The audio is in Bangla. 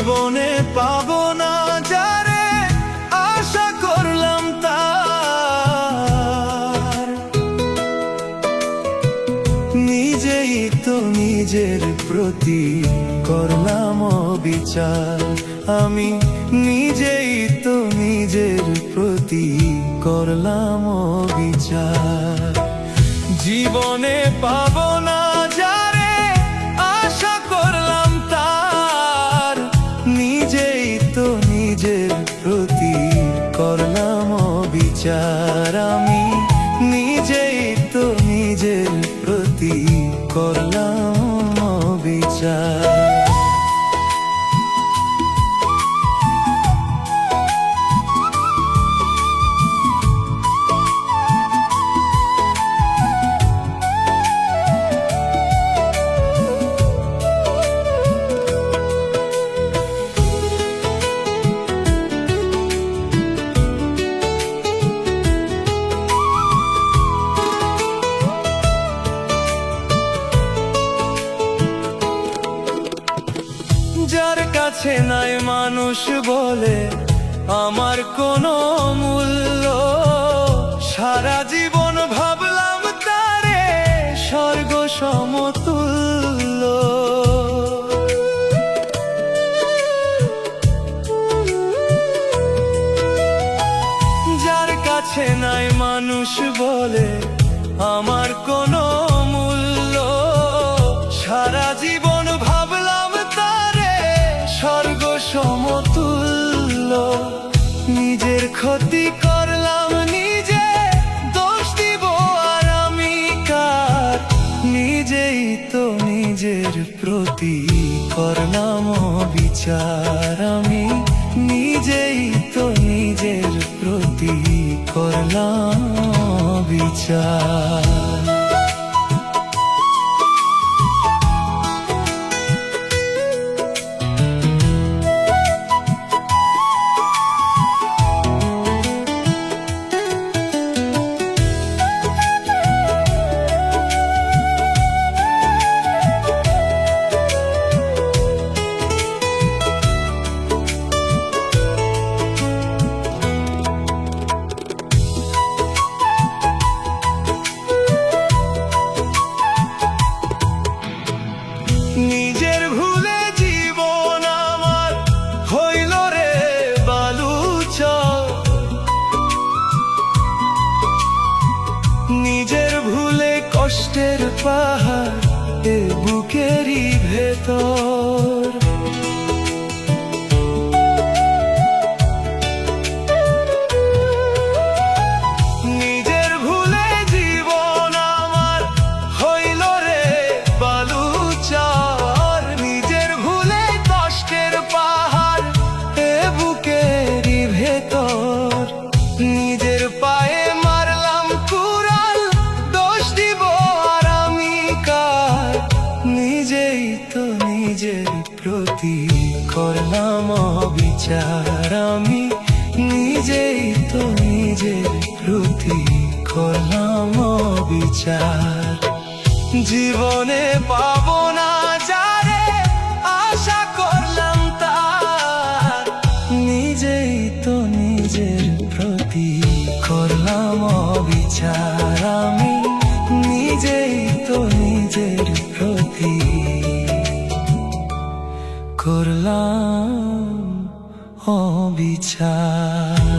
জীবনে পাবো না যারে আশা করলাম তার, নিজেই তো নিজের প্রতি করলাম অবিচার। আমি নিজেই তো নিজের প্রতি করলাম অবিচার। জীবনে পাবো না যারে আশা করলাম তার, নিজেই তো নিজের প্রতি করলাম অবিচার। আমি নিজেই তো নিজের প্রতি করলাম অবিচার। যার কাছে নাই মানুষ বলে আমার কোনো মূল্য, সারা জীবন ভাবলাম তারে স্বর্গ সমতুল্য। যার কাছে নাই মানুষ বলে আমার কোনো মূল্য, সারা জীবন ভাবলাম তারে স্বর্গ সমতুল্য। নিজের ক্ষতি করলাম নিজে, দোষ দিব আর আমি কার, নিজেই তো নিজের প্রতি করলাম বিচার। আমি নিজেই তো নিজের প্রতি করলাম বিচার। নিজের ভুলে জীবন আমার হইল রে বালুচর, নিজের ভুলে কষ্টের পাহাড় এ বুকেরই ভেতর। নিজের ভুলে জীবন আমার হইল রে বালুচর, নিজের ভুলে কষ্টের পাহাড় এ বুকেরই ভেতর। নিজের পায়ে মারলাম কুড়াল, দোষ দিব আর আমি কার, নিজেই তো নিজের প্রতি করলাম অবিচার। আমি নিজেই তো নিজের প্রতি করলাম অবিচার। জীবনে পাবো না যারে আশা করলাম তার, নিজেই তো নিজের প্রতি করলাম অবিচার। আমি নিজেই তো নিজের প্রতি করলাম অবিচার।